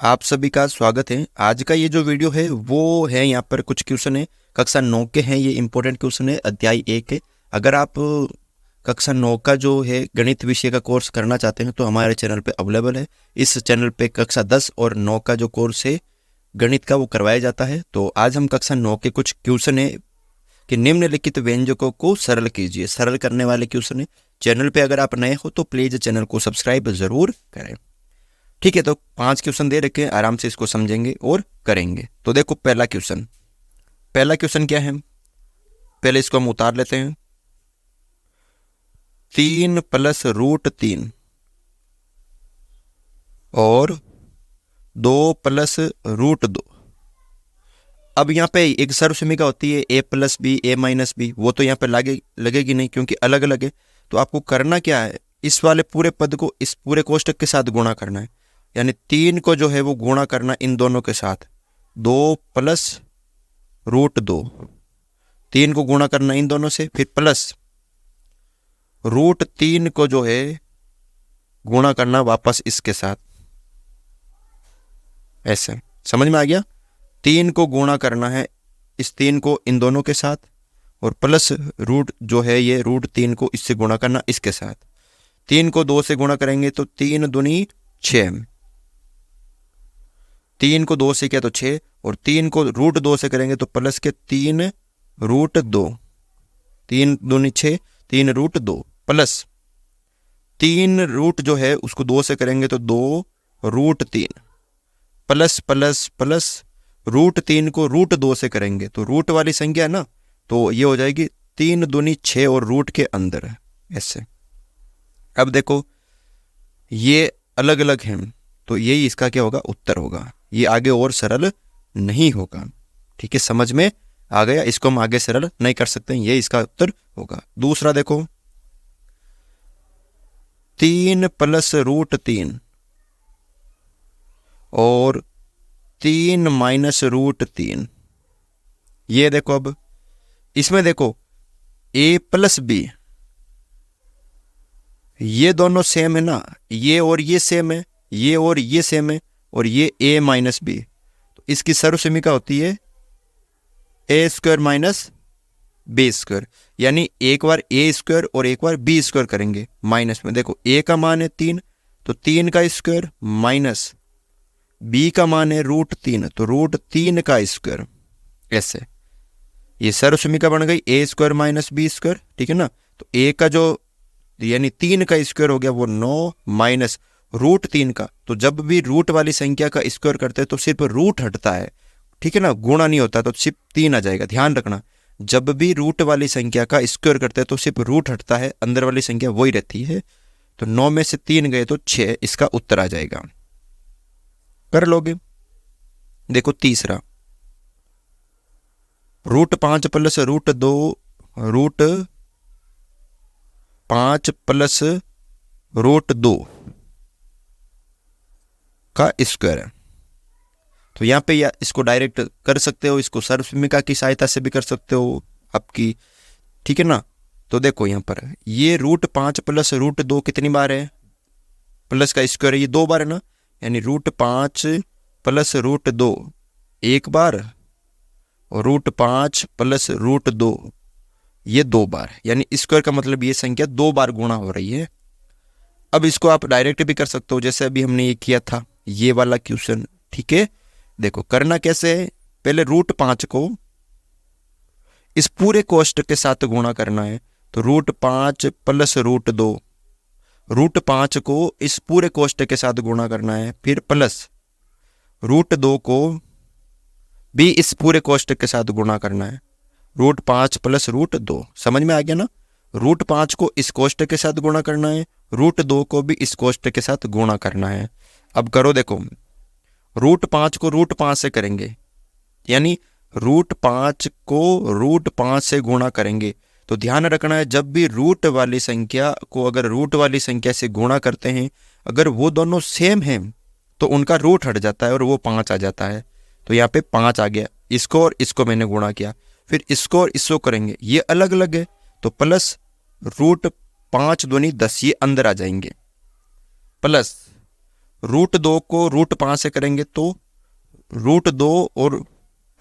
आप सभी का स्वागत है। आज का ये जो वीडियो है वो है, यहाँ पर कुछ क्वेश्चन है कक्षा 9 के हैं। ये इंपॉर्टेंट क्वेश्चन है, अध्याय 1 है। अगर आप कक्षा 9 का जो है गणित विषय का कोर्स करना चाहते हैं तो हमारे चैनल पे अवेलेबल है। इस चैनल पे कक्षा 10 और 9 का जो कोर्स है गणित का वो करवाया जाता है। तो आज हम कक्षा 9 के कुछ क्वेश्चन है कि निम्नलिखित व्यंजकों को सरल कीजिए। सरल करने वाले क्वेश्चन है। चैनल पे अगर आप नए हो तो प्लीज चैनल को सब्सक्राइब जरूर करें। ठीक है, तो 5 क्वेश्चन दे रखे हैं, आराम से इसको समझेंगे और करेंगे। तो देखो पहला क्वेश्चन क्या है, पहले इसको हम उतार लेते हैं। 3 + √3 और 2 + √2। अब यहाँ पे एक सर्वसमीका होती है a + b a - b, वो तो यहाँ पे लगेगी नहीं क्योंकि अलग अलग है। तो आपको करना क्या है, इस वाले पूरे पद को इस पूरे कोष्टक के साथ गुणा करना है। यानी 3 को जो है वो गुणा करना इन दोनों के साथ, 2 + √2। 3 को गुणा करना इन दोनों से, फिर प्लस √3 को जो है गुणा करना वापस इसके साथ। ऐसे समझ में आ गया। 3 को गुणा करना है इस 3 को इन दोनों के साथ, और प्लस रूट जो है ये √3 को इससे गुणा करना इसके साथ। 3 को 2 से गुणा करेंगे तो 3 दूनी 6, 3 को 2 से किया तो 6, और 3 को √2 से करेंगे तो प्लस के 3 √2, 3 दूनी 6, 3 √2 प्लस 3 रूट जो है उसको 2 से करेंगे तो 2 √3 प्लस प्लस प्लस √3 को √2 से करेंगे तो रूट वाली संख्या है ना, तो ये हो जाएगी 3 दूनी 6 और रूट के अंदर है ऐसे। अब देखो ये अलग अलग हैं तो यही इसका क्या होगा, उत्तर होगा। ये आगे और सरल नहीं होगा। ठीक है, समझ में आ गया। इसको हम आगे सरल नहीं कर सकते, ये इसका उत्तर होगा। दूसरा देखो 3 + √3 और 3 - √3। ये देखो, अब इसमें देखो a + b, ये दोनों सेम है ना, ये और ये सेम है, ये और ये सेम है, और ये a - b। तो इसकी सर्वसमीका होती है a² - b²। यानी एक बार a² और एक बार b² करेंगे माइनस में। देखो a का मान है 3, तो 3 का स्क्वायर, माइनस b का मान है √3, तो √3 का स्क्वायर। ऐसे ये सर्वसमीका बन गई a² - b²। ठीक है ना। तो a का जो यानी 3 का स्क्वायर हो गया वो 9, माइनस √3 का। तो जब भी रूट वाली संख्या का स्क्वायर करते हैं तो सिर्फ रूट हटता है। ठीक है ना, गुणा नहीं होता, तो सिर्फ 3 आ जाएगा। ध्यान रखना, जब भी रूट वाली संख्या का स्क्वायर करते हैं तो सिर्फ रूट हटता है, अंदर वाली संख्या वही रहती है। तो 9 में से 3 गए तो 6, इसका उत्तर आ जाएगा। कर लोगे। देखो तीसरा, √5 + √2 √5 + √2 का स्क्वायर है। तो यहाँ पे इसको डायरेक्ट कर सकते हो, इसको सर्वसमीका की सहायता से भी कर सकते हो आपकी। ठीक है ना। तो देखो यहाँ पर ये √5 + √2 कितनी बार है, प्लस का स्क्वायर है, ये 2 बार है ना। यानी √5 + √2 एक बार, और √5 + √2 ये 2 बार। यानी स्क्वायर का मतलब ये संख्या 2 बार गुणा हो रही है। अब इसको आप डायरेक्ट भी कर सकते हो, जैसे अभी हमने ये किया था ये वाला क्वेश्चन। ठीक है, देखो करना कैसे है, पहले √5 को इस पूरे कोष्टक के साथ गुणा करना है। तो √5 + √2, √5 को इस पूरे कोष्टक के साथ गुणा करना है, फिर प्लस √2 को भी इस पूरे कोष्टक के साथ गुणा करना है। √5 + √2 समझ में आ गया ना। √5 को इस कोष्टक के साथ गुणा करना है, √2 को भी इस कोष्टक के साथ गुणा करना है। अब करो, देखो √5 को √5 से करेंगे, यानी √5 को √5 से गुणा करेंगे। तो ध्यान रखना है, जब भी रूट वाली संख्या को अगर रूट वाली संख्या से गुणा करते हैं, अगर वो दोनों सेम हैं तो उनका रूट हट जाता है और वो 5 आ जाता है। तो यहाँ पे 5 आ गया, इसको और इसको मैंने गुणा किया, फिर इसको और इसको करेंगे, ये अलग अलग है, तो प्लस √5 दूनी 10, ये अंदर आ जाएंगे, प्लस रूट 2 को रूट 5 से करेंगे तो रूट 2 और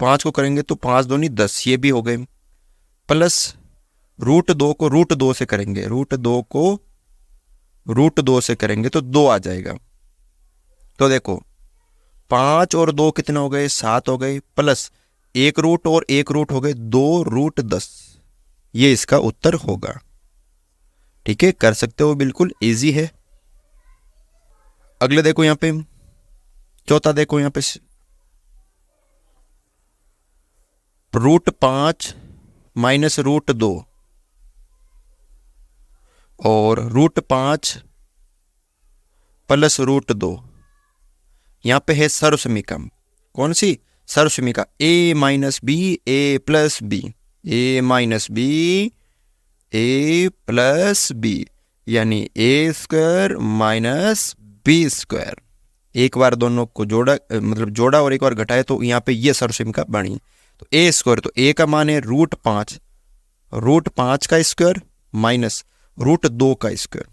5 को करेंगे तो 5 दूनी 10, ये भी हो गए। प्लस रूट 2 को रूट 2 से करेंगे, रूट 2 को रूट 2 से करेंगे तो 2 आ जाएगा। तो देखो 5 और 2 कितना हो गए, 7 हो गए, प्लस एक रूट और एक रूट हो गए 2 रूट 10, ये इसका उत्तर होगा। ठीक है, कर सकते हो, बिल्कुल इजी है। अगले देखो यहाँ पे, चौथा देखो यहाँ पे, रूट 5 माइनस रूट 2 और रूट 5 प्लस रूट 2, यहां पे है सर्वसमीका। कौन सी सर्वसमीका? a minus b a plus b, a minus b a plus b, यानी a square minus b square. एक बार दोनों को जोड़ा, मतलब जोड़ा और एक बार घटाए तो यहाँ पे ये सर्वसमीका बनी। तो ए स्क्वायर, तो ए का मान है रूट 5, रूट 5 का स्क्वायर माइनस रूट 2 का स्क्वायर।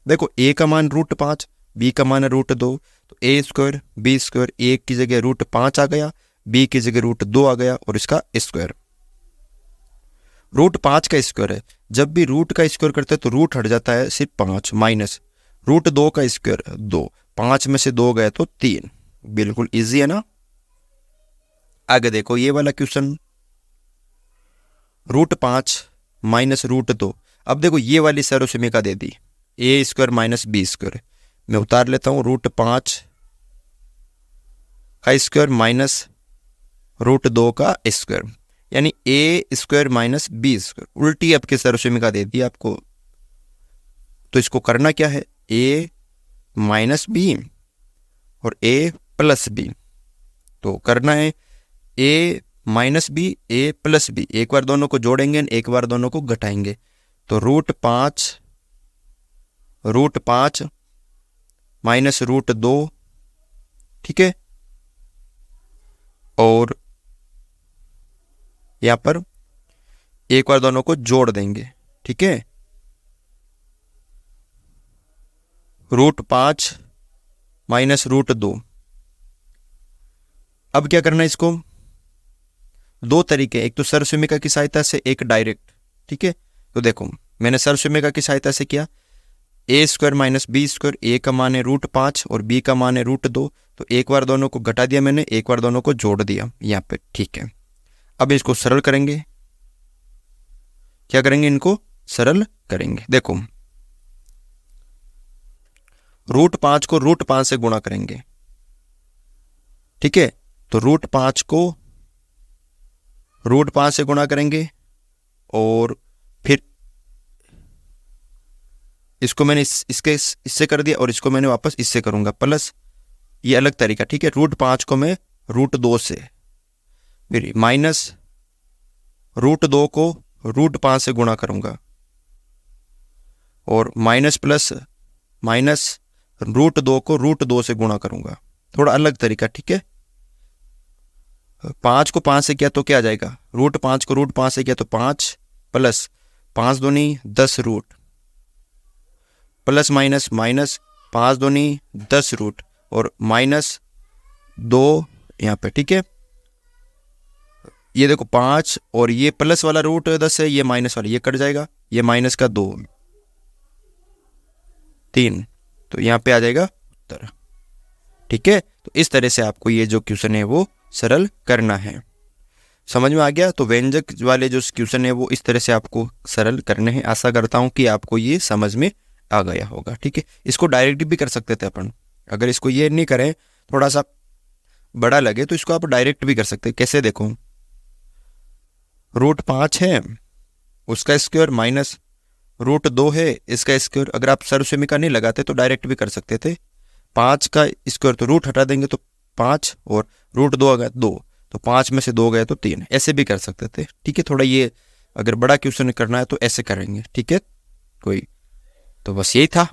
देखो ए का मान रूट 5, बी का मान है रूट 2, तो ए स्क्वायर बी स्क्वायर, ए की जगह रूट 5 आ गया, बी की जगह रूट 2 आ गया और इसका स्क्वायर। रूट 5 का स्क्वायर है, जब भी रूट का स्क्वायर करते हैं तो रूट हट जाता है सिर्फ 5, माइनस रूट 2 का स्क्वायर 2, 5 में से 2 गए तो 3। बिल्कुल इजी है ना। आगे देखो ये वाला क्वेश्चन, रूट 5 माइनस रूट 2। अब देखो ये वाली सर्वसमीका दे दी, ए स्क्वायर माइनस बी स्क्वायर। मैं उतार लेता हूं, रूट 5 का स्क्वायर माइनस रूट 2 का स्क्वायर, यानी a square minus b square. उल्टी आपकी सर्वसमीका दे दी आपको, तो इसको करना क्या है, ए माइनस बी और ए प्लस बी। तो करना है ए minus b a plus B, एक बार दोनों को जोड़ेंगे, एक बार दोनों को घटाएंगे। तो रूट 5 माइनस रूट 2, ठीक है, और यहां पर एक बार दोनों को जोड़ देंगे, ठीक है। Root 5 minus root 2। अब क्या करना है इसको, दो तरीके, एक तो सर्वसमीका की सहायता से, एक डायरेक्ट, ठीक है। तो देखो मैंने सर्वसमीका की सहायता से किया, ए स्क्वायर माइनस बी स्क्वायर, ए का मान है रूट 5 और बी का मान है रूट 2, तो एक बार दोनों को घटा दिया मैंने, एक बार दोनों को जोड़ दिया यहाँ पे, ठीक है। अब इसको सरल करेंगे, क्या करेंगे, इनको सरल करेंगे। देखो रूट 5 को रूट 5 से गुणा करेंगे, ठीक है। तो रूट 5 को रूट 5 से गुणा करेंगे और फिर इसको मैंने इससे कर दिया और इसको मैंने वापस इससे करूंगा, प्लस ये अलग तरीका, ठीक है। रूट 5 को मैं रूट 2 से, फिर माइनस रूट 2 को रूट 5 से गुणा करूंगा और माइनस प्लस माइनस रूट 2 को रूट 2 से गुणा करूंगा, थोड़ा अलग तरीका, ठीक है। 5 को 5 से किया तो क्या आ जाएगा, रूट 5 को रूट 5 से किया तो 5 प्लस 5 दूनी 10 रूट, प्लस माइनस माइनस 5 दूनी 10 रूट और माइनस 2 यहाँ पे, ठीक है। ये देखो 5 और ये प्लस वाला रूट 10 है, ये माइनस वाला, ये कट जाएगा, ये माइनस का 2 3, तो यहाँ पे आ जाएगा उत्तर, ठीक है। तो इस तरह से आपको ये जो क्वेश्चन है वो सरल करना है। समझ में आ गया? तो व्यंजक वाले जो क्वेश्चन है वो इस तरह से आपको सरल करने हैं। आशा करता हूं कि आपको ये समझ में आ गया होगा, ठीक है। इसको डायरेक्ट भी कर सकते थे अपन, अगर इसको ये नहीं करें, थोड़ा सा बड़ा लगे तो इसको आप डायरेक्ट भी कर सकते हैं। कैसे, देखो रूट 5 है उसका स्क्वायर माइनस रूट 2 है इसका स्क्वायर। अगर आप सर्वसमीका नहीं लगाते तो डायरेक्ट भी कर सकते थे। 5 का स्क्वायर तो रूट हटा देंगे तो 5 और रूट 2 आ गया 2, तो 5 में से 2 गए तो 3, ऐसे भी कर सकते थे, ठीक है। थोड़ा ये अगर बड़ा क्वेश्चन करना है तो ऐसे करेंगे, ठीक है। कोई तो बस यही था।